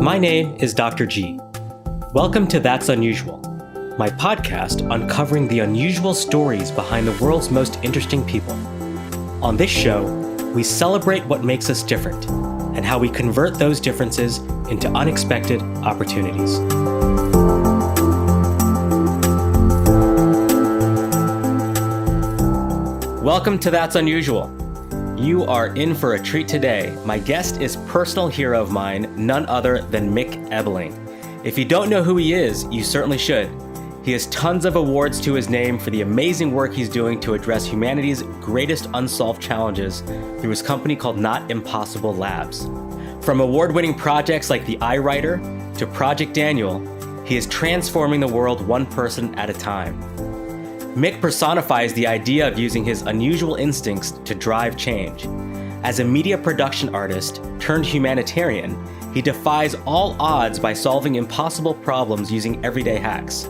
My name is Dr. G. Welcome to That's Unusual, my podcast uncovering the unusual stories behind the world's most interesting people. On this show, we celebrate what makes us different and how we convert those differences into unexpected opportunities. Welcome to That's Unusual. You are in for a treat today. My guest is personal hero of mine, none other than Mick Ebeling. If you don't know who he is, you certainly should. He has tons of awards to his name for the amazing work he's doing to address humanity's greatest unsolved challenges through his company called Not Impossible Labs. From award-winning projects like the iWriter to Project Daniel, he is transforming the world one person at a time. Mick personifies the idea of using his unusual instincts to drive change. As a media production artist turned humanitarian, he defies all odds by solving impossible problems using everyday hacks.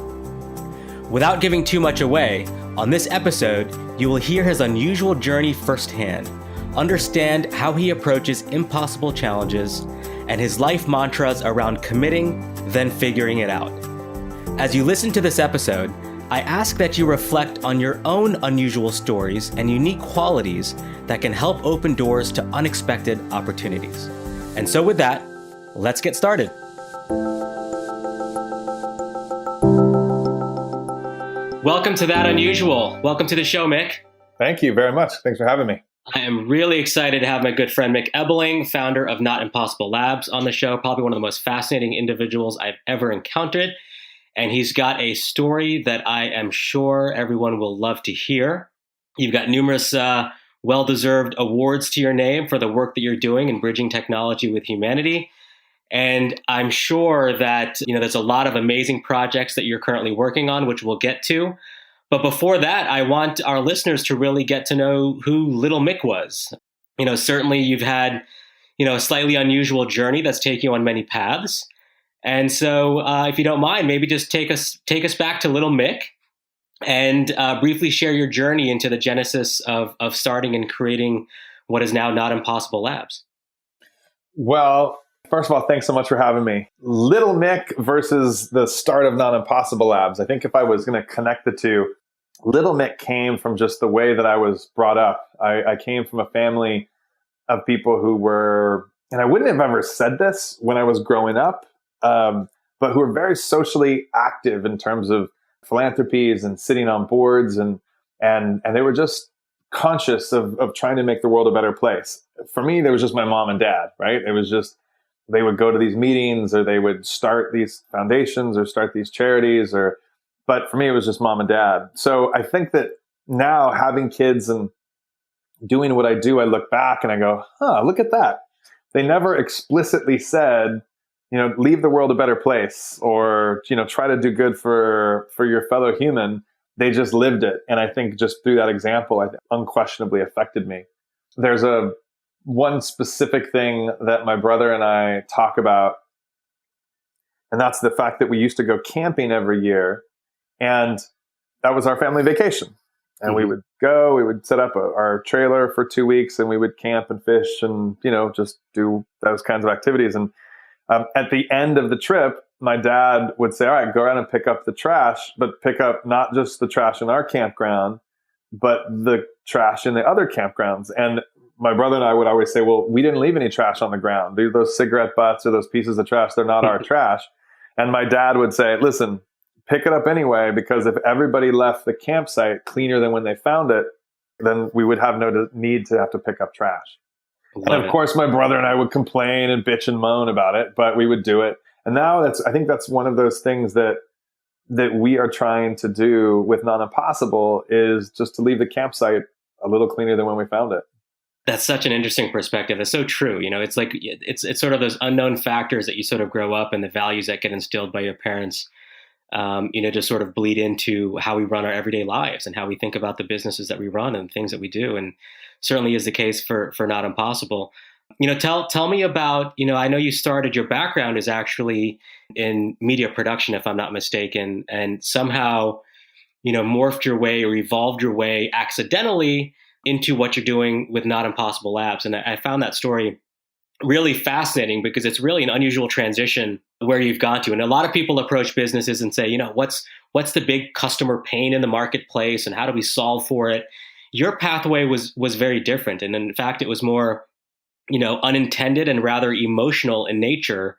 Without giving too much away, on this episode, you will hear his unusual journey firsthand, understand how he approaches impossible challenges, and his life mantras around committing, then figuring it out. As you listen to this episode, I ask that you reflect on your own unusual stories and unique qualities that can help open doors to unexpected opportunities. And so with that, let's get started. Welcome to That Unusual. Welcome to the show, Mick. Thank you very much. Thanks for having me. I am really excited to have my good friend Mick Ebeling, founder of Not Impossible Labs, on the show. Probably one of the most fascinating individuals I've ever encountered. And he's got a story that I am sure everyone will love to hear. You've got numerous well-deserved awards to your name for the work that you're doing in bridging technology with humanity. And I'm sure that, there's a lot of amazing projects that you're currently working on, which we'll get to. But before that, I want our listeners to really get to know who Little Mick was. Certainly you've had, a slightly unusual journey that's taken you on many paths. And so if you don't mind, maybe just take us back to Little Mick and briefly share your journey into the genesis of starting and creating what is now Not Impossible Labs. Well, first of all, thanks so much for having me. Little Mick versus the start of Not Impossible Labs. I think if I was going to connect the two, Little Mick came from just the way that I was brought up. I came from a family of people who were, and I wouldn't have ever said this when I was growing up, but who are very socially active in terms of philanthropies and sitting on boards, and they were just conscious of trying to make the world a better place. For me, there was just my mom and dad, right? It was just, they would go to these meetings or they would start these foundations or start these charities, but for me, it was just mom and dad. So I think that now having kids and doing what I do, I look back and I go, look at that. They never explicitly said, leave the world a better place or, try to do good for your fellow human. They just lived it. And I think just through that example, it unquestionably affected me. There's one specific thing that my brother and I talk about, and that's the fact that we used to go camping every year. And that was our family vacation. And we would go, we would set up our trailer for 2 weeks and we would camp and fish and, just do those kinds of activities. And at the end of the trip, my dad would say, all right, go around and pick up the trash, but pick up not just the trash in our campground, but the trash in the other campgrounds. And my brother and I would always say, well, we didn't leave any trash on the ground. Those cigarette butts or those pieces of trash, they're not our trash. And my dad would say, listen, pick it up anyway, because if everybody left the campsite cleaner than when they found it, then we would have no need to have to pick up trash. And of course, my brother and I would complain and bitch and moan about it, but we would do it. And now I think that's one of those things that we are trying to do with Not Impossible, is just to leave the campsite a little cleaner than when we found it. That's such an interesting perspective. It's so true. It's like, it's sort of those unknown factors that you sort of grow up and the values that get instilled by your parents, just sort of bleed into how we run our everyday lives and how we think about the businesses that we run and things that we do. And certainly is the case for Not Impossible. Tell me about, I know you started, your background is actually in media production, if I'm not mistaken, and somehow, morphed your way or evolved your way accidentally into what you're doing with Not Impossible Labs. And I found that story really fascinating because it's really an unusual transition where you've gone to. And a lot of people approach businesses and say, what's the big customer pain in the marketplace and how do we solve for it? Your pathway was very different. And in fact, it was more, unintended and rather emotional in nature,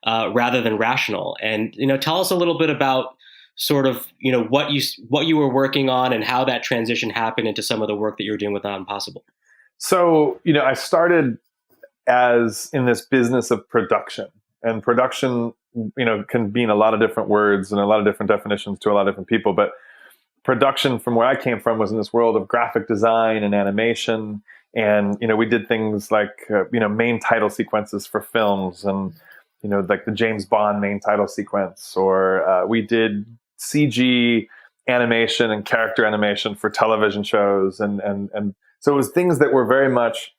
rather than rational. And, tell us a little bit about sort of, what you were working on and how that transition happened into some of the work that you're doing with Not Impossible. So, I started as in this business of production, and production, can mean a lot of different words and a lot of different definitions to a lot of different people. But production from where I came from was in this world of graphic design and animation. And, we did things like, main title sequences for films and, like the James Bond main title sequence, or we did CG animation and character animation for television shows. And so it was things that were very much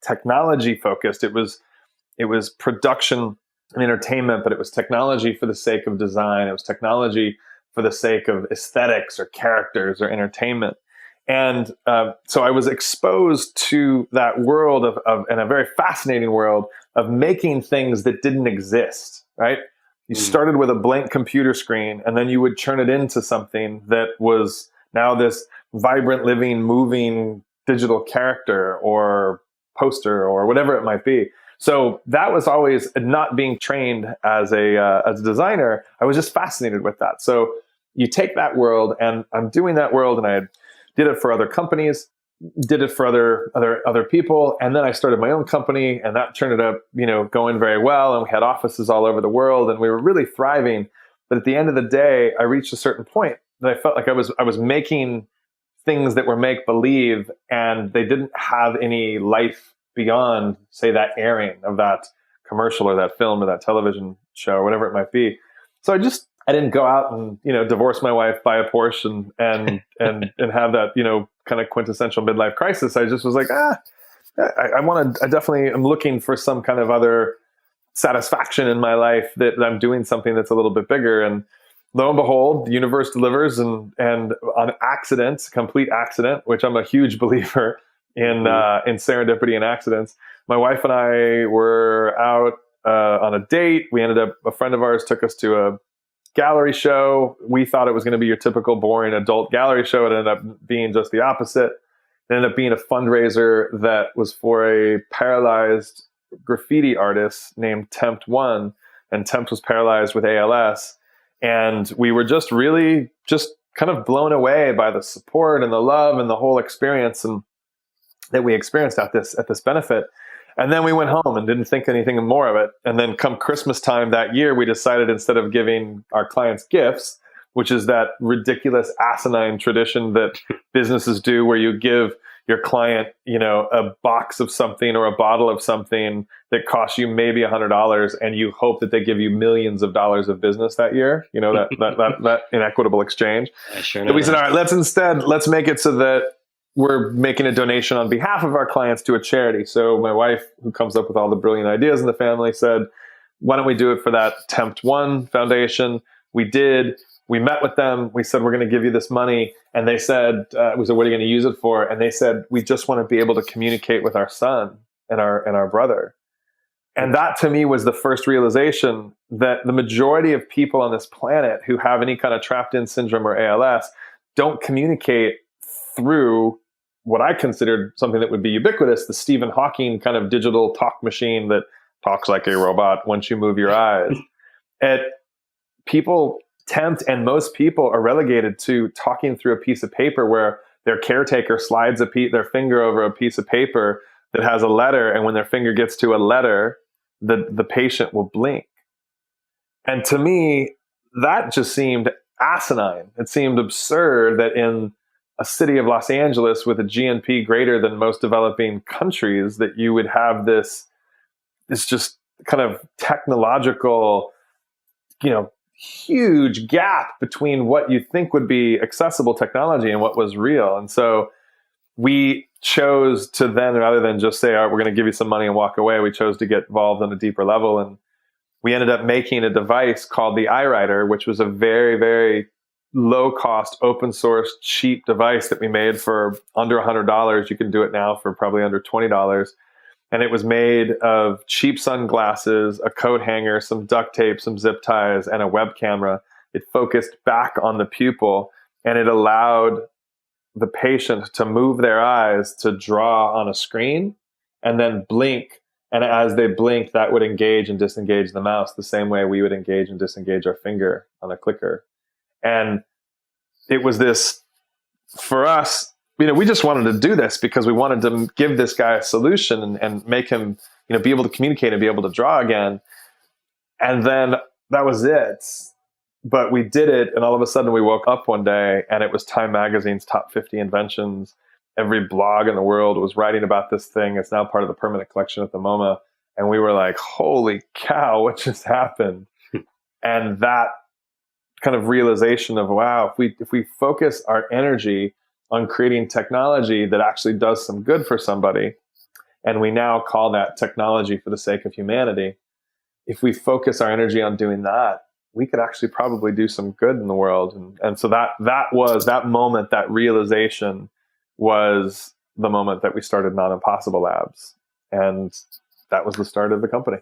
technology focused. It was production and entertainment, but it was technology for the sake of design. It was technology for the sake of aesthetics or characters or entertainment. And so I was exposed to that world and a very fascinating world of making things that didn't exist, right? You started with a blank computer screen, and then you would turn it into something that was now this vibrant, living, moving digital character or poster or whatever it might be. So that was always, not being trained as a designer, I was just fascinated with that. So you take that world, and I'm doing that world, and I did it for other companies, did it for other people. And then I started my own company, and that turned up, going very well. And we had offices all over the world, and we were really thriving. But at the end of the day, I reached a certain point that I felt like I was making things that were make believe, and they didn't have any life beyond, say, that airing of that commercial or that film or that television show or whatever it might be. So I didn't go out and, divorce my wife, buy a Porsche and have that, kind of quintessential midlife crisis. I just was like, I definitely am looking for some kind of other satisfaction in my life that I'm doing something that's a little bit bigger. And lo and behold, the universe delivers, and on accident, complete accident, which I'm a huge believer in serendipity and accidents. My wife and I were out on a date. A friend of ours took us to a gallery show. We thought it was going to be your typical boring adult gallery show. It ended up being just the opposite. It ended up being a fundraiser that was for a paralyzed graffiti artist named Tempt1, and Tempt was paralyzed with ALS. And we were just really just kind of blown away by the support and the love and the whole experience and that we experienced at this benefit. And then we went home and didn't think anything more of it. And then come Christmas time that year, we decided, instead of giving our clients gifts, which is that ridiculous asinine tradition that businesses do where you give your client, a box of something or a bottle of something that costs you maybe $100, and you hope that they give you millions of dollars of business that year, that inequitable exchange. Sure. So we said, all right, let's make it so that we're making a donation on behalf of our clients to a charity. So my wife, who comes up with all the brilliant ideas in the family, said, why don't we do it for that Tempt1 Foundation? We did. We met with them. We said, we're going to give you this money. And they said, we said, what are you going to use it for? And they said, we just want to be able to communicate with our son and our brother. And that, to me, was the first realization that the majority of people on this planet who have any kind of trapped-in syndrome or ALS don't communicate through what I considered something that would be ubiquitous, the Stephen Hawking kind of digital talk machine that talks like a robot once you move your eyes. And people, Tempt and most people, are relegated to talking through a piece of paper where their caretaker slides their finger over a piece of paper that has a letter, and when their finger gets to a letter, the patient will blink. And to me, that just seemed asinine. It seemed absurd that in a city of Los Angeles with a GNP greater than most developing countries, that you would have this just kind of technological, huge gap between what you think would be accessible technology and what was real. And so we chose to then, rather than just say, all right, we're going to give you some money and walk away, we chose to get involved on a deeper level. And we ended up making a device called the iWriter, which was a very, very low cost, open source, cheap device that we made for under $100. You can do it now for probably under $20. And it was made of cheap sunglasses, a coat hanger, some duct tape, some zip ties, and a web camera. It focused back on the pupil, and it allowed the patient to move their eyes to draw on a screen and then blink. And as they blinked, that would engage and disengage the mouse the same way we would engage and disengage our finger on a clicker. And it was this, for us, we just wanted to do this because we wanted to give this guy a solution and make him, be able to communicate and be able to draw again. And then that was it. But we did it, and all of a sudden we woke up one day and it was Time Magazine's top 50 inventions. Every blog in the world was writing about this thing. It's now part of the permanent collection at the MoMA. And we were like, holy cow, what just happened? And that kind of realization of, wow, if we focus our energy on creating technology that actually does some good for somebody, and we now call that technology for the sake of humanity, if we focus our energy on doing that, we could actually probably do some good in the world. And so that moment, that realization was the moment that we started Not Impossible Labs. And that was the start of the company.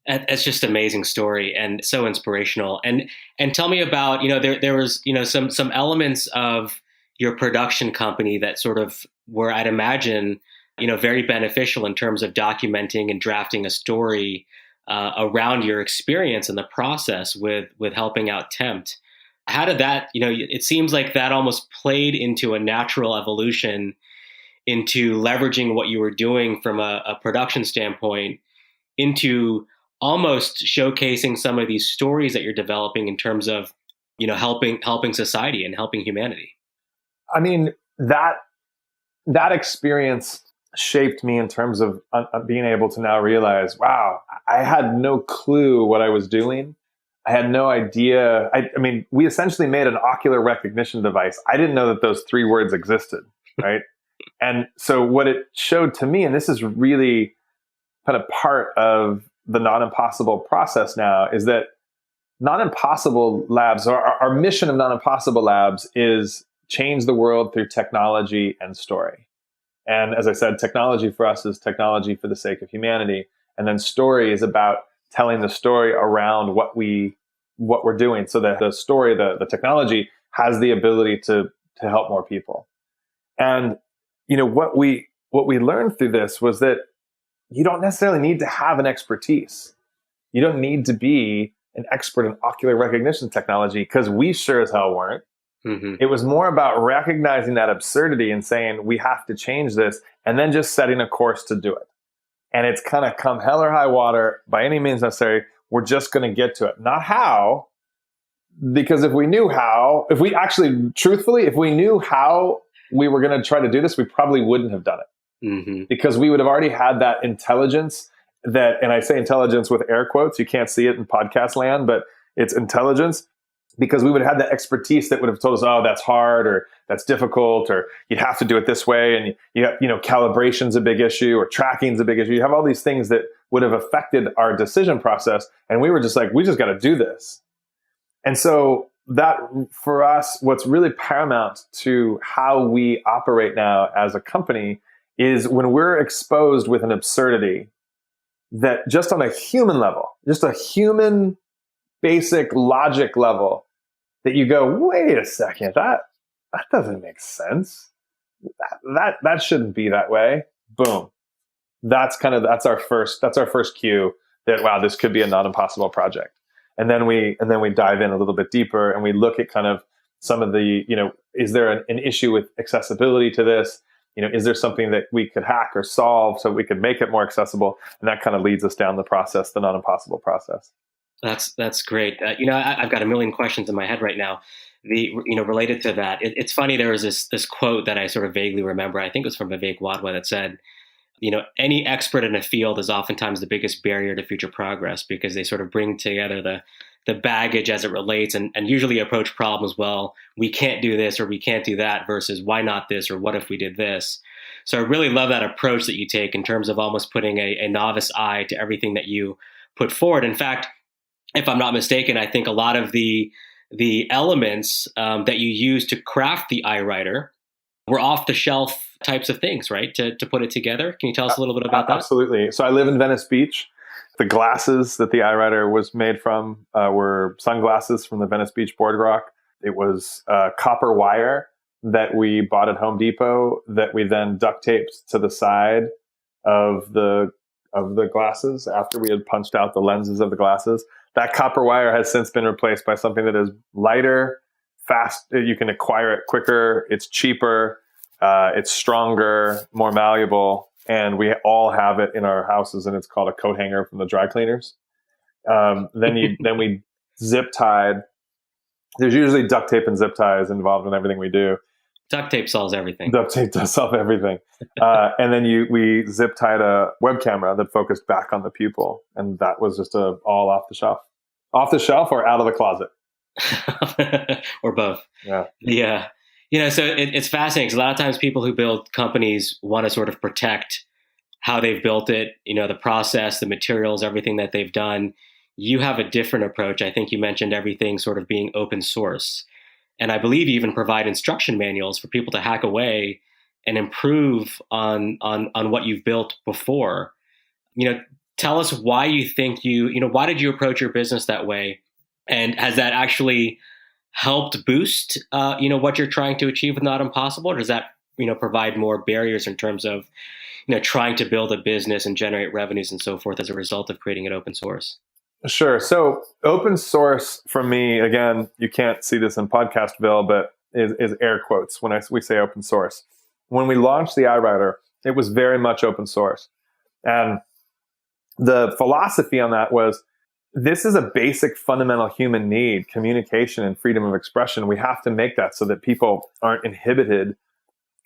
It's just an amazing story and so inspirational. And tell me about, there was, some elements of your production company that sort of were, I'd imagine, very beneficial in terms of documenting and drafting a story around your experience in the process with helping out Tempt. How did that, it seems like that almost played into a natural evolution into leveraging what you were doing from a production standpoint into almost showcasing some of these stories that you're developing in terms of, helping society and helping humanity. I mean, that experience shaped me in terms of being able to now realize, wow, I had no clue what I was doing. I had no idea. I mean, we essentially made an ocular recognition device. I didn't know that those 3 words existed, right? And so what it showed to me, and this is really kind of part of the Not Impossible process now, is that Not Impossible Labs, or our mission of Not Impossible Labs, is change the world through technology and story. And as I said, technology for us is technology for the sake of humanity. And then story is about telling the story around what we're doing, so that the story, the technology, has the ability to help more people. And what we learned through this was that you don't necessarily need to have an expertise. You don't need to be an expert in ocular recognition technology, because we sure as hell weren't. Mm-hmm. It was more about recognizing that absurdity and saying, we have to change this, and then just setting a course to do it. And it's kind of come hell or high water, by any means necessary, we're just going to get to it. Not how, because if we knew how, if we knew how we were going to try to do this, we probably wouldn't have done it. Mm-hmm. Because we would have already had that intelligence that, and I say intelligence with air quotes, you can't see it in podcast land, but it's intelligence, because we would have had that expertise that would have told us, oh, that's hard, or that's difficult, or you'd have to do it this way. And calibration's a big issue, or tracking's a big issue. You have all these things that would have affected our decision process. And we were just like, we just got to do this. And so that, for us, what's really paramount to how we operate now as a company is when we're exposed with an absurdity that just on a human level, just a human basic logic level, that you go, wait a second, that doesn't make sense. That shouldn't be that way. Boom. That's our first cue that, wow, this could be a Not Impossible project. And then we dive in a little bit deeper, and we look at kind of some of the, is there an issue with accessibility to this? Is there something that we could hack or solve so we could make it more accessible? And that kind of leads us down the process, the Not Impossible process. That's great. I've got a million questions in my head right now. Related to that, it's funny. There was this quote that I sort of vaguely remember. I think it was from Vivek Wadhwa that said, any expert in a field is oftentimes the biggest barrier to future progress, because they sort of bring together the baggage as it relates, and usually approach problems, well, we can't do this or we can't do that, versus why not this, or what if we did this? So I really love that approach that you take in terms of almost putting a novice eye to everything that you put forward. In fact, if I'm not mistaken, I think a lot of the elements that you use to craft the iWriter were off the shelf types of things, right? To put it together. Can you tell us a little bit about that? Absolutely. So I live in Venice Beach. The glasses that the iRider was made from were sunglasses from the Venice Beach boardwalk. It was copper wire that we bought at Home Depot that we then duct taped to the side of the glasses after we had punched out the lenses of the glasses. That copper wire has since been replaced by something that is lighter, fast. You can acquire it quicker. It's cheaper. It's stronger, more malleable, and we all have it in our houses. And it's called a coat hanger from the dry cleaners. Then we zip tied. There's usually duct tape and zip ties involved in everything we do. Duct tape solves everything. Duct tape does solve everything. And then we zip tied a web camera that focused back on the pupil. And that was just all off the shelf. Off the shelf or out of the closet? Or both. Yeah. Yeah. So it's fascinating because a lot of times people who build companies want to sort of protect how they've built it, the process, the materials, everything that they've done. You have a different approach. I think you mentioned everything sort of being open source. And I believe you even provide instruction manuals for people to hack away and improve on what you've built before. Tell us why you think why did you approach your business that way? And has that actually helped boost, what you're trying to achieve with Not Impossible? Or does that, provide more barriers in terms of, trying to build a business and generate revenues and so forth as a result of creating it open source? Sure. So open source for me, again, you can't see this in Podcastville, but is air quotes when we say open source. When we launched the iRider, it was very much open source. And the philosophy on that was, this is a basic fundamental human need, communication and freedom of expression. We have to make that so that people aren't inhibited,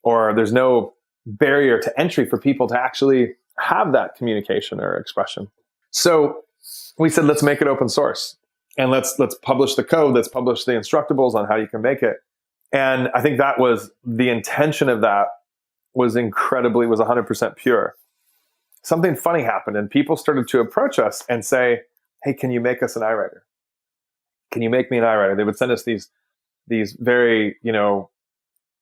or there's no barrier to entry for people to actually have that communication or expression. So we said, let's make it open source, and let's publish the code, let's publish the instructables on how you can make it. And I think that was the intention of that was 100% pure. Something funny happened, and people started to approach us and say, hey, can you make us an iRider? Can you make me an iRider? They would send us these very,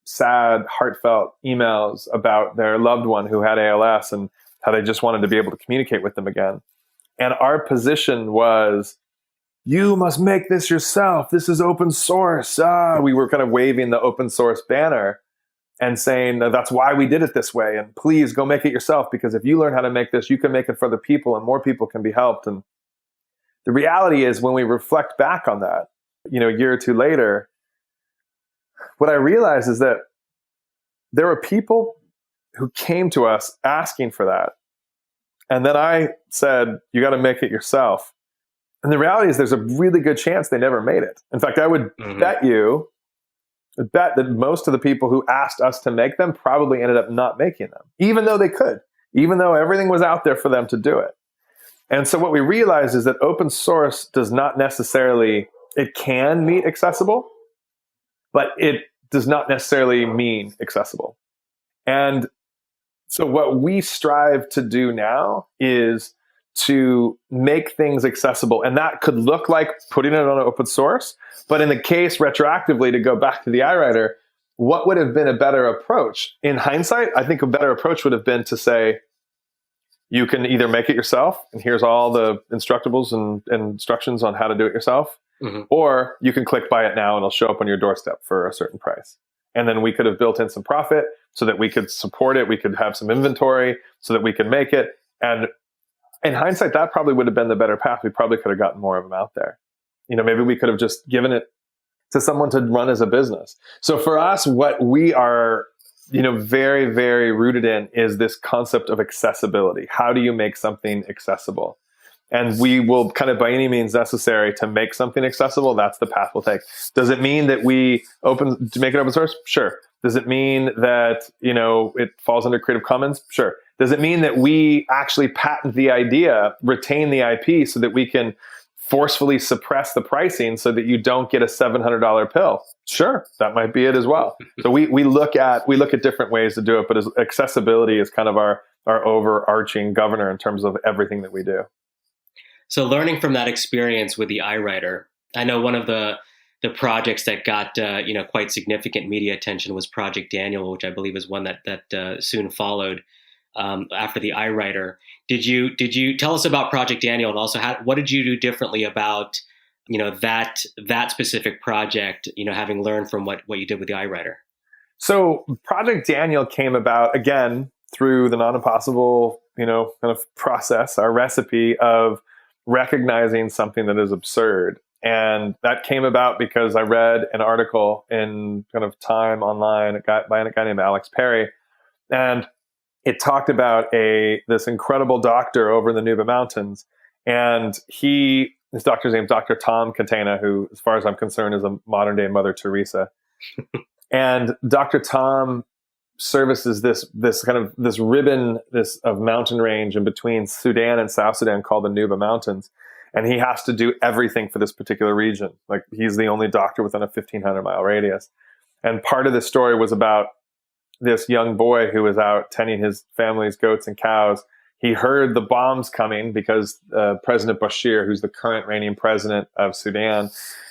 sad, heartfelt emails about their loved one who had ALS and how they just wanted to be able to communicate with them again. And our position was, you must make this yourself. This is open source. We were kind of waving the open source banner and saying, that's why we did it this way. And please go make it yourself, because if you learn how to make this, you can make it for other people and more people can be helped. And the reality is, when we reflect back on that, a year or two later, what I realized is that there were people who came to us asking for that. And then I said, you got to make it yourself. And the reality is, there's a really good chance they never made it. In fact, I would bet that most of the people who asked us to make them probably ended up not making them, even though they could, even though everything was out there for them to do it. And so what we realized is that open source does not necessarily, it can mean accessible, but it does not necessarily mean accessible. And so what we strive to do now is to make things accessible. And that could look like putting it on open source. But in the case, retroactively, to go back to the iRider, what would have been a better approach? In hindsight, I think a better approach would have been to say, you can either make it yourself, and here's all the instructables and instructions on how to do it yourself, or you can click buy it now and it'll show up on your doorstep for a certain price. And then we could have built in some profit so that we could support it. We could have some inventory so that we could make it. And in hindsight, that probably would have been the better path. We probably could have gotten more of them out there. Maybe we could have just given it to someone to run as a business. So for us, what we are, very, very rooted in is this concept of accessibility. How do you make something accessible? And we will kind of, by any means necessary, to make something accessible. That's the path we'll take. Does it mean that we to make it open source? Sure. Does it mean that, it falls under Creative Commons? Sure. Does it mean that we actually patent the idea, retain the IP so that we can forcefully suppress the pricing so that you don't get a $700 pill? Sure, that might be it as well. So we look at different ways to do it, but accessibility is kind of our overarching governor in terms of everything that we do. So learning from that experience with the iRider, I know one of the the projects that got quite significant media attention was Project Daniel, which I believe is one that soon followed after the iWriter. Did you tell us about Project Daniel, and also what did you do differently about that specific project? Having learned from what you did with the iWriter. So Project Daniel came about again through the non-impossible, kind of process, our recipe of recognizing something that is absurd. And that came about because I read an article in kind of Time online by a guy named Alex Perry. And it talked about this incredible doctor over in the Nuba Mountains. And this doctor's name is Dr. Tom Catena, who, as far as I'm concerned, is a modern day Mother Teresa. And Dr. Tom services this ribbon of mountain range in between Sudan and South Sudan called the Nuba Mountains. And he has to do everything for this particular region. Like, he's the only doctor within a 1,500-mile radius. And part of the story was about this young boy who was out tending his family's goats and cows. He heard the bombs coming because President Bashir, who's the current reigning president of Sudan,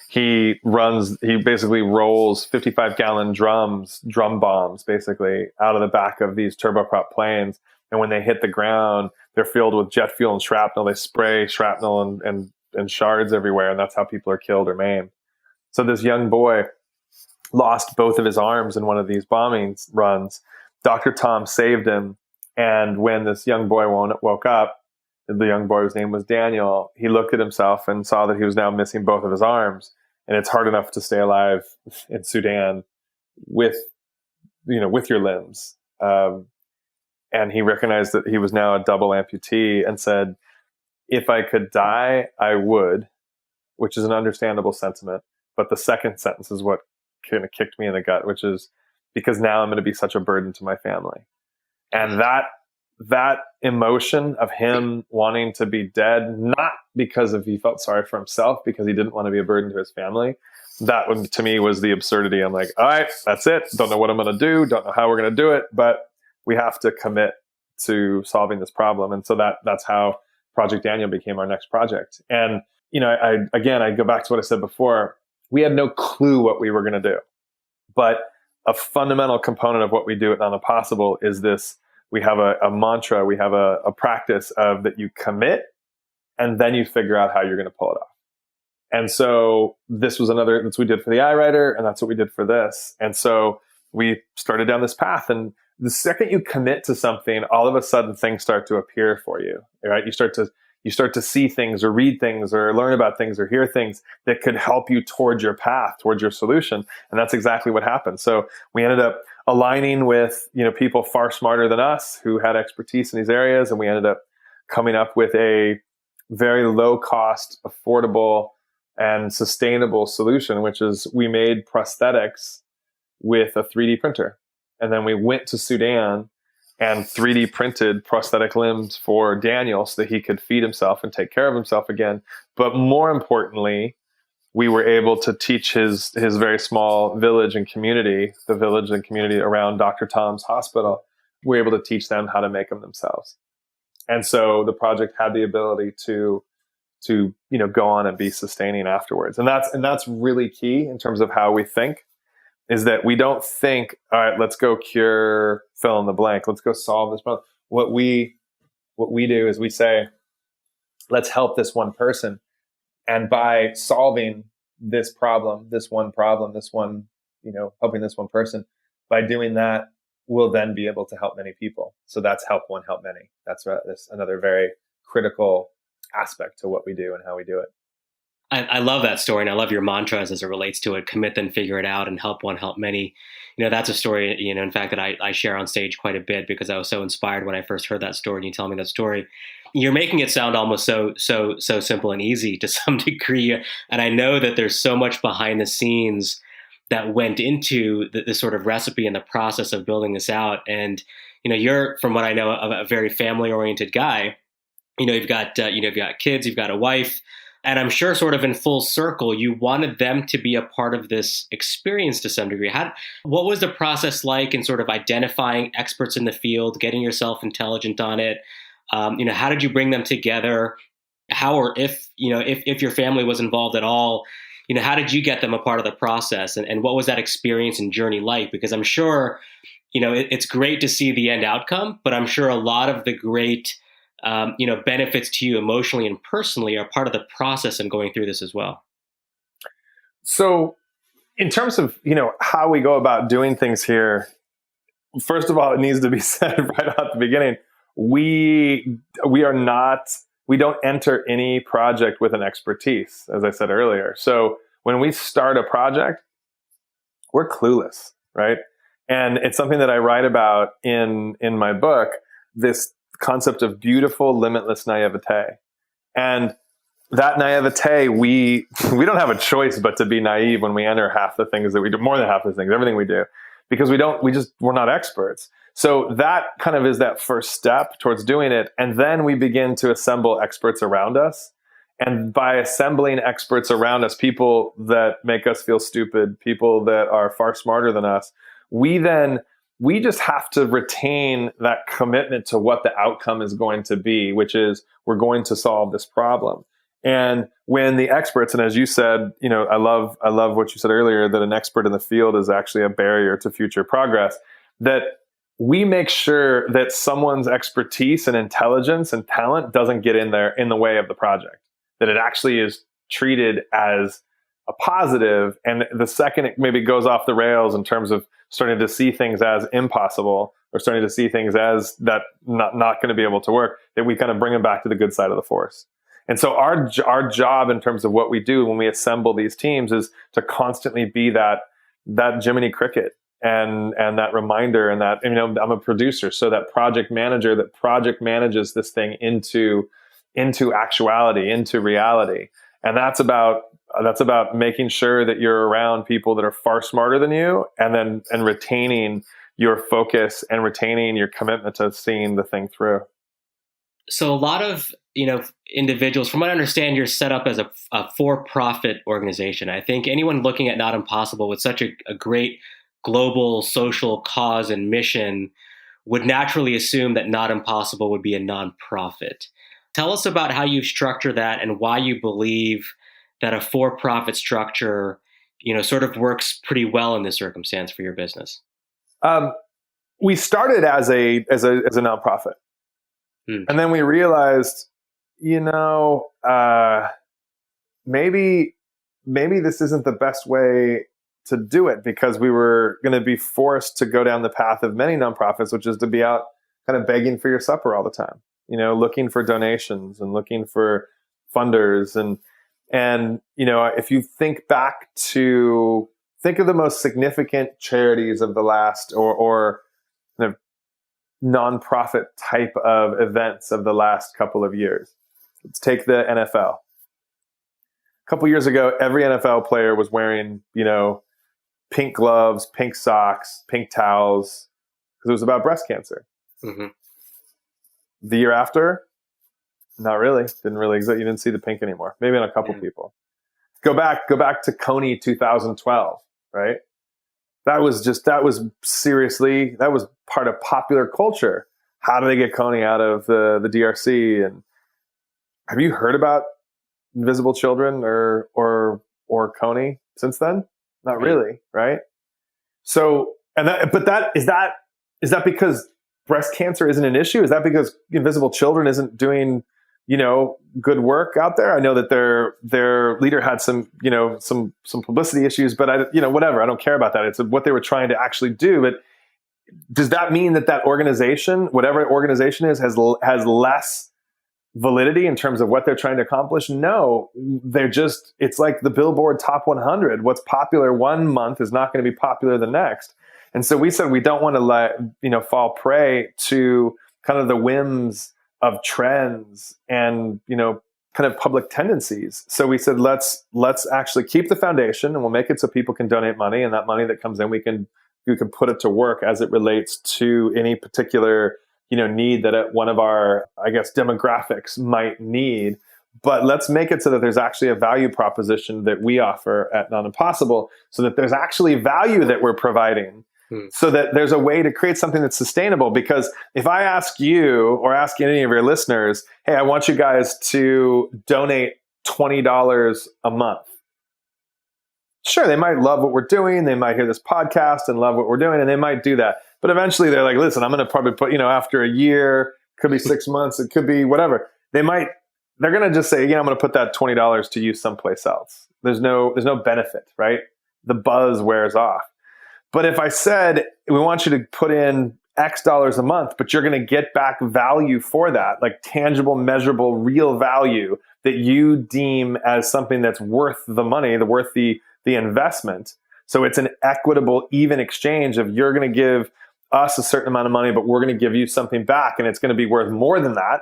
he basically rolls 55-gallon drum bombs, basically, out of the back of these turboprop planes. And when they hit the ground, they're filled with jet fuel and shrapnel. They spray shrapnel and shards everywhere, and that's how people are killed or maimed. So this young boy lost both of his arms in one of these bombing runs. Dr. Tom saved him, and when this young boy woke up, the young boy's name was Daniel, he looked at himself and saw that he was now missing both of his arms. And it's hard enough to stay alive in Sudan with your limbs. And he recognized that he was now a double amputee and said, if I could die, I would, which is an understandable sentiment. But the second sentence is what kind of kicked me in the gut, which is because now I'm going to be such a burden to my family. And that emotion of him wanting to be dead, not because he felt sorry for himself, because he didn't want to be a burden to his family, that one to me was the absurdity. I'm like, all right, that's it. Don't know what I'm going to do. Don't know how we're going to do it, but we have to commit to solving this problem. And so that's how Project Daniel became our next project. And, I go back to what I said before. We had no clue what we were going to do, but a fundamental component of what we do at Not Impossible is this. We have a mantra, we have a practice of that you commit and then you figure out how you're going to pull it off. And so that's what we did for the iWriter, and that's what we did for this. And so we started down this path, and the second you commit to something, all of a sudden things start to appear for you, right? You start to see things or read things or learn about things or hear things that could help you towards your path, towards your solution. And that's exactly what happened. So we ended up aligning with, people far smarter than us who had expertise in these areas. And we ended up coming up with a very low cost, affordable, and sustainable solution, which is we made prosthetics with a 3D printer. And then we went to Sudan and 3D printed prosthetic limbs for Daniel so that he could feed himself and take care of himself again. But more importantly, we were able to teach his very small village and community, the village and community around Dr. Tom's hospital, we were able to teach them how to make them themselves. And so the project had the ability to go on and be sustaining afterwards. And that's really key in terms of how we think, is that we don't think, all right, let's go cure fill in the blank. Let's go solve this problem. What we do is we say, let's help this one person. And by solving this problem, helping this one person, by doing that, we'll then be able to help many people. So that's help one, help many. That's another very critical aspect to what we do and how we do it. I love that story, and I love your mantras as it relates to it. Commit, then figure it out, and help one, help many. That's a story, in fact, that I share on stage quite a bit because I was so inspired when I first heard that story and you tell me that story. You're making it sound almost so simple and easy to some degree. And I know that there's so much behind the scenes that went into the sort of recipe and the process of building this out. And, you're, from what I know, a very family-oriented guy. You've got kids, you've got a wife. And I'm sure sort of in full circle, you wanted them to be a part of this experience to some degree. What was the process like in sort of identifying experts in the field, getting yourself intelligent on it? How did you bring them together? How or if your family was involved at all, how did you get them a part of the process, and what was that experience and journey like? Because I'm sure, it's great to see the end outcome, but I'm sure a lot of the great, benefits to you emotionally and personally are part of the process and going through this as well. So in terms of, how we go about doing things here, first of all, it needs to be said right out the beginning, we don't enter any project with an expertise, as I said earlier. So when we start a project, we're clueless, right? And it's something that I write about in my book, this concept of beautiful, limitless naivete. And that naivete, we don't have a choice but to be naive when we enter half the things that we do, more than half the things, everything we do, because we're not experts. So that kind of is that first step towards doing it. And then we begin to assemble experts around us. And by assembling experts around us, people that make us feel stupid, people that are far smarter than us, we just have to retain that commitment to what the outcome is going to be, which is we're going to solve this problem. And when the experts, and as you said, I love what you said earlier, that an expert in the field is actually a barrier to future progress, that we make sure that someone's expertise and intelligence and talent doesn't get in the way of the project, that it actually is treated as a positive. And the second it maybe goes off the rails in terms of starting to see things as impossible or starting to see things as that not going to be able to work, that we kind of bring them back to the good side of the force. And so our job in terms of what we do when we assemble these teams is to constantly be that Jiminy Cricket and that reminder, and that, I'm a producer, so that project manager that project manages this thing into actuality, into reality. And that's about making sure that you're around people that are far smarter than you, and retaining your focus and retaining your commitment to seeing the thing through. So a lot of, individuals, from what I understand, you're set up as a for-profit organization. I think anyone looking at Not Impossible with such a great global social cause and mission would naturally assume that Not Impossible would be a nonprofit. Tell us about how you structure that and why you believe that a for-profit structure, sort of works pretty well in this circumstance for your business. We started as a nonprofit. And then we realized, maybe this isn't the best way to do it, because we were going to be forced to go down the path of many nonprofits, which is to be out kind of begging for your supper all the time, looking for donations and looking for funders. And if you think of the most significant charities of the last, or kind of nonprofit type of events of the last couple of years. Let's take the NFL. A couple years ago, every NFL player was wearing, pink gloves, pink socks, pink towels, because it was about breast cancer. Mm-hmm. The year after, not really. Didn't really exist. You didn't see the pink anymore. Maybe on a couple people. Go back to Coney 2012, right? That was part of popular culture. How do they get Coney out of the DRC? And have you heard about Invisible Children or Coney since then? Not really, right? So, is that because breast cancer isn't an issue? Is that because Invisible Children isn't doing, good work out there? I know that their leader had some publicity issues, but whatever. I don't care about that. It's what they were trying to actually do. But does that mean that organization, whatever organization is, has less validity in terms of what they're trying to accomplish? No, it's like the Billboard Top 100. What's popular one month is not going to be popular the next. And so we said we don't want to fall prey to kind of the whims of trends and, kind of public tendencies. So we said, let's actually keep the foundation, and we'll make it so people can donate money, and that money that comes in, we can put it to work as it relates to any particular, need that one of our, I guess, demographics might need. But let's make it so that there's actually a value proposition that we offer at Not Impossible, so that there's actually value that we're providing, so that there's a way to create something that's sustainable. Because if I ask you or ask any of your listeners, hey, I want you guys to donate $20 a month, Sure, they might love what we're doing. They might hear this podcast and love what we're doing, and they might do that. But eventually they're like, listen, I'm going to probably put, after a year, could be 6 months, it could be whatever. They're going to just say, I'm going to put that $20 to use someplace else. There's no benefit, right? The buzz wears off. But if I said, we want you to put in X dollars a month, but you're going to get back value for that, like tangible, measurable, real value that you deem as something that's worth the money, worth the investment. So it's an equitable, even exchange of you're going to give us a certain amount of money, but we're going to give you something back and it's going to be worth more than that.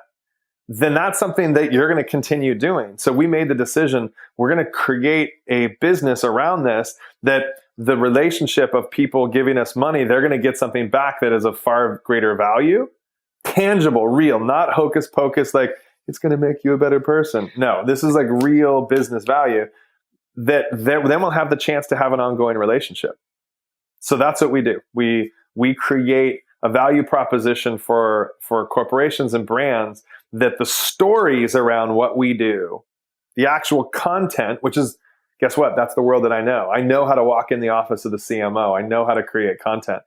Then that's something that you're going to continue doing. So we made the decision, we're going to create a business around this, that the relationship of people giving us money, they're going to get something back that is of far greater value, tangible, real, not hocus pocus, like it's going to make you a better person. No, this is like real business value that then we'll have the chance to have an ongoing relationship. So that's what we do. We create a value proposition for corporations and brands that the stories around what we do, the actual content, which is, guess what? That's the world that I know. I know how to walk in the office of the CMO. I know how to create content.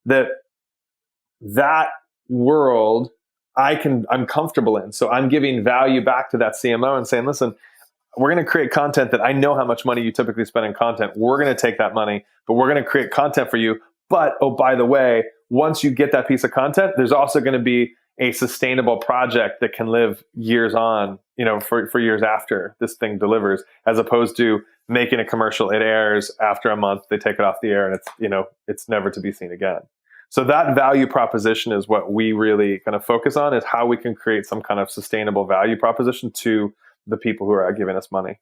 That world I'm comfortable in. So I'm giving value back to that CMO and saying, listen, we're going to create content that I know how much money you typically spend in content. We're going to take that money, but we're going to create content for you. But, oh, by the way, once you get that piece of content, there's also going to be a sustainable project that can live years on, for years after this thing delivers, as opposed to making a commercial. It airs after a month, they take it off the air and it's never to be seen again. So that value proposition is what we really kind of focus on, is how we can create some kind of sustainable value proposition to the people who are giving us money.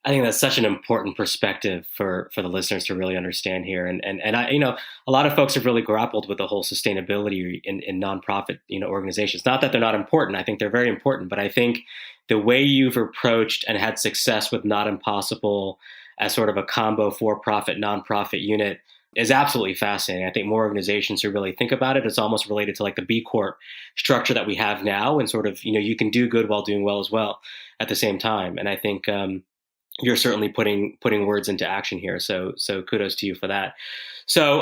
I think that's such an important perspective for the listeners to really understand here. And I, a lot of folks have really grappled with the whole sustainability in nonprofit, organizations. Not that they're not important. I think they're very important, but I think the way you've approached and had success with Not Impossible as sort of a combo for-profit, nonprofit unit is absolutely fascinating. I think more organizations who really think about it, it's almost related to like the B Corp structure that we have now, and sort of, you can do good while doing well as well at the same time. And I think, you're certainly putting words into action here. So kudos to you for that. So,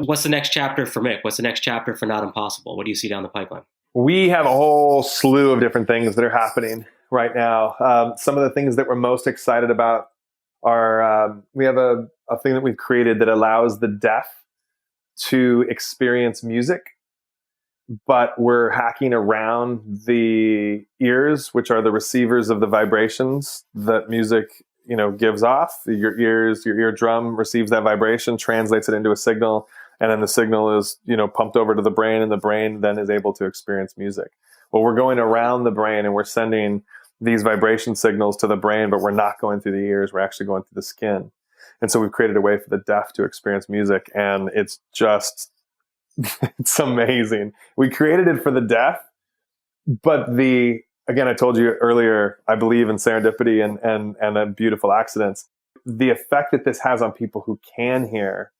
what's the next chapter for Mick? What's the next chapter for Not Impossible? What do you see down the pipeline? We have a whole slew of different things that are happening right now. Some of the things that we're most excited about are, we have a thing that we've created that allows the deaf to experience music, but we're hacking around the ears, which are the receivers of the vibrations that music, gives off. Your eardrum receives that vibration, translates it into a signal, and then the signal is, pumped over to the brain, and the brain then is able to experience music. Well, we're going around the brain and we're sending these vibration signals to the brain, but we're not going through the ears. We're actually going through the skin. And so we've created a way for the deaf to experience music, and it's just it's amazing. We created it for the deaf, but again, I told you earlier, I believe in serendipity and beautiful accidents. The effect that this has on people who can hear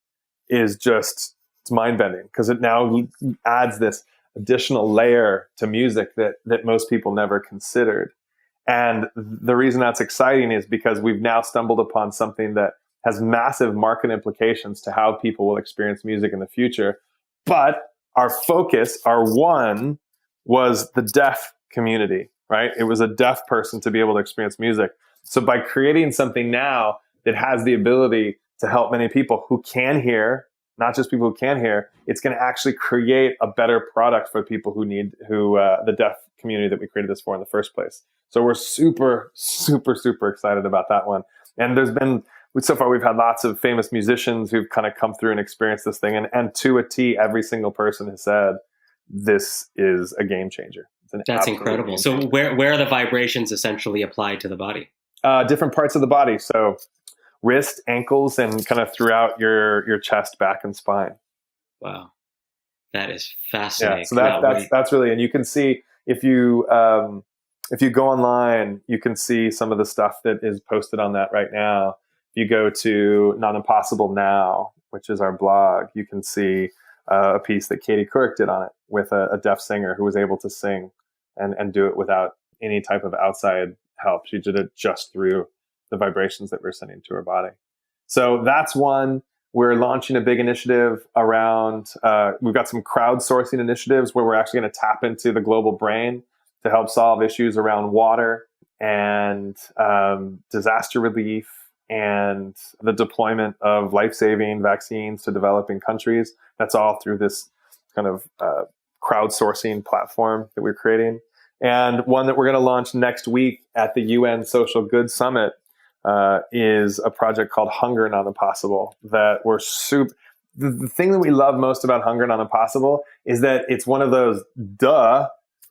is it's mind-bending, because it now adds this additional layer to music that most people never considered. And the reason that's exciting is because we've now stumbled upon something that has massive market implications to how people will experience music in the future. But our focus, our one, was the deaf community, right? It was a deaf person to be able to experience music. So by creating something now that has the ability to help many people who can hear, not just people who can hear, it's going to actually create a better product for people the deaf community that we created this for in the first place. So we're super, super, super excited about that one. And so far we've had lots of famous musicians who've kind of come through and experienced this thing. And to a T, every single person has said, this is a game changer. That's incredible. So where are the vibrations essentially applied to the body? Different parts of the body. So wrist, ankles, and kind of throughout your chest, back, and spine. Wow. That is fascinating. Yeah, so that's really, and you can see if you go online, you can see some of the stuff that is posted on that right now. If you go to Not Impossible Now, which is our blog, you can see a piece that Katie Couric did on it with a deaf singer who was able to sing and do it without any type of outside help. She did it just through the vibrations that we're sending to our body. So that's one. We're launching a big initiative around, we've got some crowdsourcing initiatives where we're actually going to tap into the global brain to help solve issues around water and disaster relief and the deployment of life-saving vaccines to developing countries. That's all through this kind of crowdsourcing platform that we're creating. And one that we're going to launch next week at the UN Social Good Summit is a project called Hunger Not Impossible. That we're the thing that we love most about Hunger Not Impossible is that it's one of those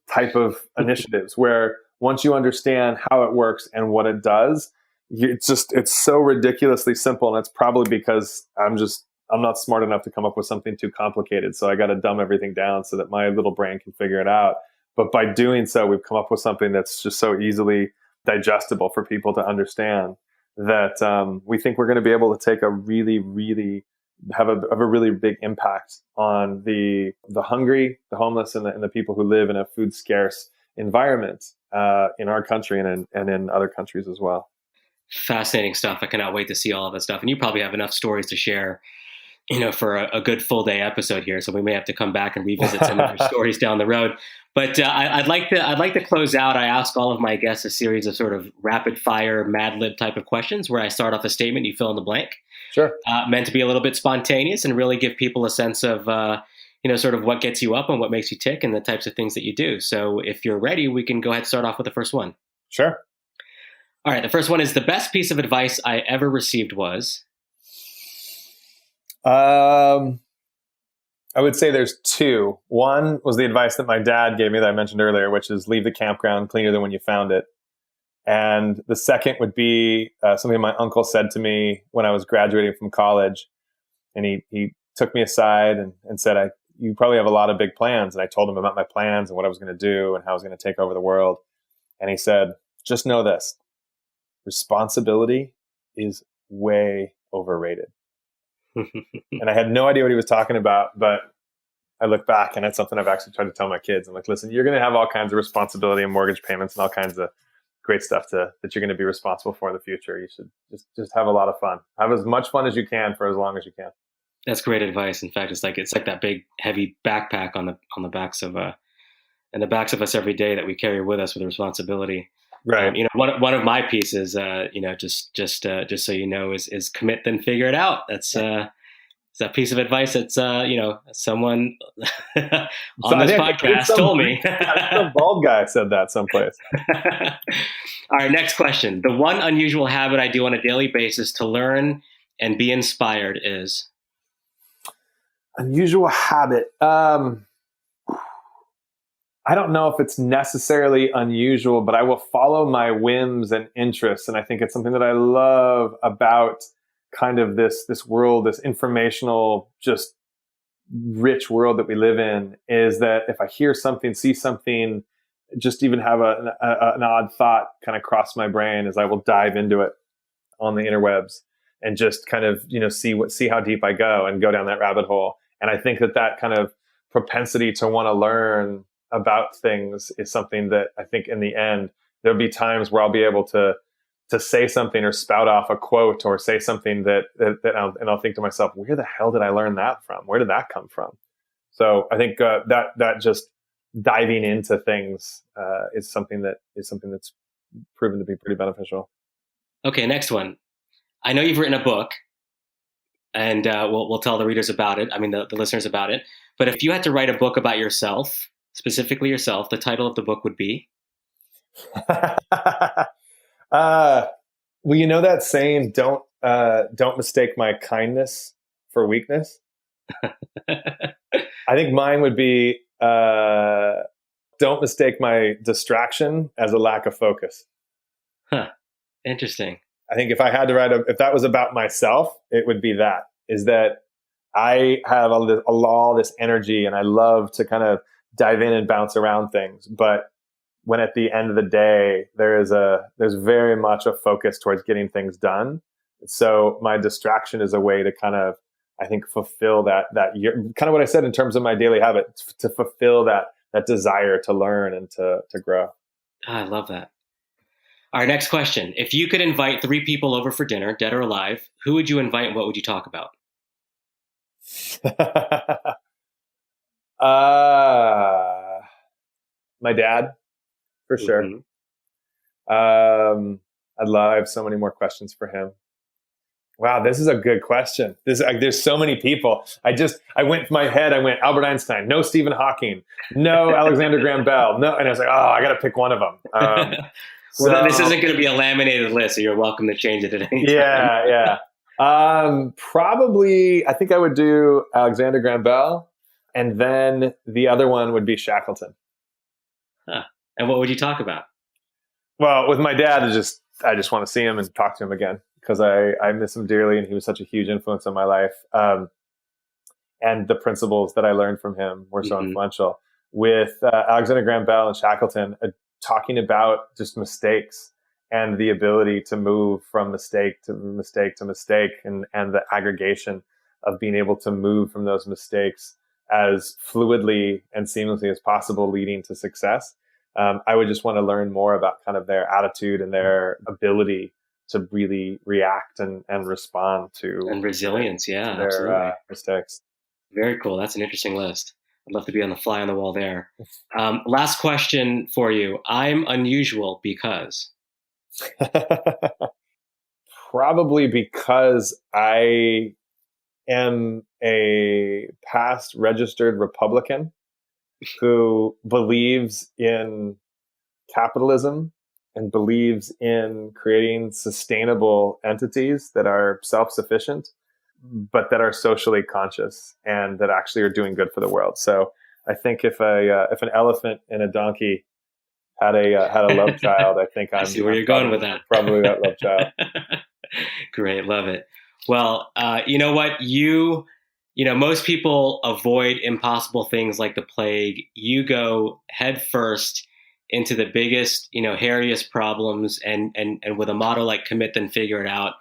type of initiatives where once you understand how it works and what it does, it's so ridiculously simple. And it's probably because I'm not smart enough to come up with something too complicated. So I got to dumb everything down so that my little brain can figure it out. But by doing so, we've come up with something that's just so easily digestible for people to understand that we think we're going to be able to take a really, really have a really big impact on the hungry, the homeless, and the people who live in a food scarce environment in our country and in other countries as well. Fascinating stuff. I cannot wait to see all of that stuff. And you probably have enough stories to share, for a good full day episode here. So we may have to come back and revisit some of your stories down the road. But I'd like to close out. I ask all of my guests a series of sort of rapid fire, Mad Lib type of questions where I start off a statement, you fill in the blank. Sure. Meant to be a little bit spontaneous and really give people a sense of, sort of what gets you up and what makes you tick and the types of things that you do. So if you're ready, we can go ahead and start off with the first one. Sure. All right. The first one is the best piece of advice I ever received was? I would say there's two. One was the advice that my dad gave me that I mentioned earlier, which is leave the campground cleaner than when you found it. And the second would be something my uncle said to me when I was graduating from college. And he took me aside and said, you probably have a lot of big plans. And I told him about my plans and what I was going to do and how I was going to take over the world. And he said, just know this, responsibility is way overrated. And I had no idea what he was talking about, but I look back and it's something I've actually tried to tell my kids. I'm like, listen, you're going to have all kinds of responsibility and mortgage payments and all kinds of great stuff that you're going to be responsible for in the future. You should just have a lot of fun. Have as much fun as you can for as long as you can. That's great advice. In fact, it's like that big heavy backpack on the backs of and the backs of us every day that we carry with us with responsibility. Right. One of my pieces, just so you know, is commit then figure it out. That's it's that piece of advice that's someone on this podcast told me. Some bald guy said that someplace. All right, next question. The one unusual habit I do on a daily basis to learn and be inspired is? Unusual habit. I don't know if it's necessarily unusual, but I will follow my whims and interests. And I think it's something that I love about kind of this world, this informational, just rich world that we live in, is that if I hear something, see something, just even have an odd thought kind of cross my brain, as I will dive into it on the interwebs and just kind of, see how deep I go and go down that rabbit hole. And I think that kind of propensity to want to learn about things is something that I think in the end, there'll be times where I'll be able to say something or spout off a quote or say something that I'll think to myself, where the hell did I learn that from? Where did that come from? So I think that just diving into things is something that's proven to be pretty beneficial. Okay, next one. I know you've written a book, and we'll tell the readers about it. I mean, the listeners about it. But if you had to write a book about yourself, specifically yourself, the title of the book would be? Well, that saying, don't mistake my kindness for weakness. I think mine would be, don't mistake my distraction as a lack of focus. Huh. Interesting. I think if I had to if that was about myself, it would be is that I have all this energy and I love to kind of dive in and bounce around things. But when at the end of the day, there's very much a focus towards getting things done. So my distraction is a way to kind of, I think, fulfill that kind of what I said in terms of my daily habit, to fulfill that desire to learn and to grow. I love that. Our next question. If you could invite 3 people over for dinner, dead or alive, who would you invite and what would you talk about? My dad, for sure. I have so many more questions for him. Wow, this is a good question. There's so many people. I went Albert Einstein, no Stephen Hawking, no Alexander Graham Bell, no, and I was like, I got to pick one of them. Well, this isn't going to be a laminated list, so you're welcome to change it at any time. Yeah. Probably, I think I would do Alexander Graham Bell, and then the other one would be Shackleton. Huh. And what would you talk about? Well, with my dad, I just want to see him and talk to him again because I miss him dearly, and he was such a huge influence on my life. And the principles that I learned from him were so influential. With Alexander Graham Bell and Shackleton, talking about just mistakes and the ability to move from mistake to mistake to mistake, and the aggregation of being able to move from those mistakes as fluidly and seamlessly as possible, leading to success. I would just want to learn more about kind of their attitude and their ability to really react and respond to and resilience, their mistakes. Very cool. That's an interesting list. I'd love to be on the fly on the wall there. Last question for you. I'm unusual because? Probably because I am a past registered Republican who believes in capitalism and believes in creating sustainable entities that are self-sufficient, but that are socially conscious and that actually are doing good for the world. So I think if an elephant and a donkey had a love child, I think I see where you're going with that. Probably that love child. Great, love it. Well, you know what? Most people avoid impossible things like the plague. You go head first into the biggest, hairiest problems, and with a motto like commit then figure it out.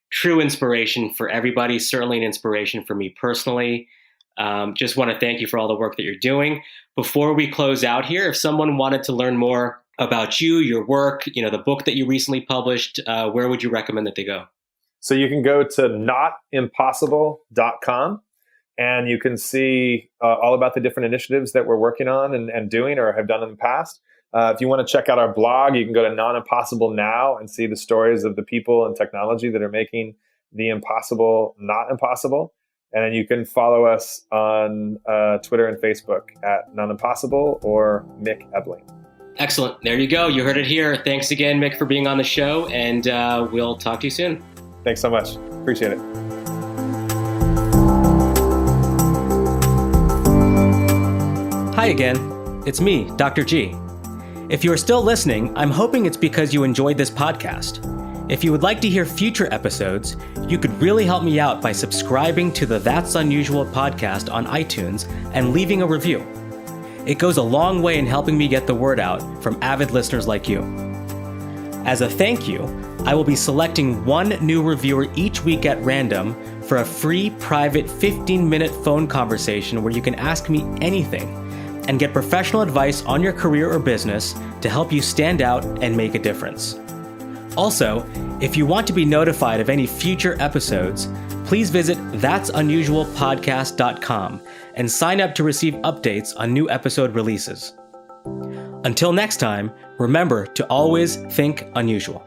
True inspiration for everybody, certainly an inspiration for me personally. Just want to thank you for all the work that you're doing. Before we close out here, if someone wanted to learn more about you, your work, the book that you recently published, where would you recommend that they go? So you can go to notimpossible.com and you can see all about the different initiatives that we're working on and doing or have done in the past. If you want to check out our blog, you can go to Non Impossible Now and see the stories of the people and technology that are making the impossible not impossible. And then you can follow us on Twitter and Facebook at Non Impossible or Mick Ebeling. Excellent. There you go. You heard it here. Thanks again, Mick, for being on the show, and we'll talk to you soon. Thanks so much. Appreciate it. Hi again. It's me, Dr. G. If you are still listening, I'm hoping it's because you enjoyed this podcast. If you would like to hear future episodes, you could really help me out by subscribing to the That's Unusual podcast on iTunes and leaving a review. It goes a long way in helping me get the word out from avid listeners like you. As a thank you, I will be selecting one new reviewer each week at random for a free private 15-minute phone conversation where you can ask me anything and get professional advice on your career or business to help you stand out and make a difference. Also, if you want to be notified of any future episodes, please visit that'sunusualpodcast.com and sign up to receive updates on new episode releases. Until next time, remember to always think unusual.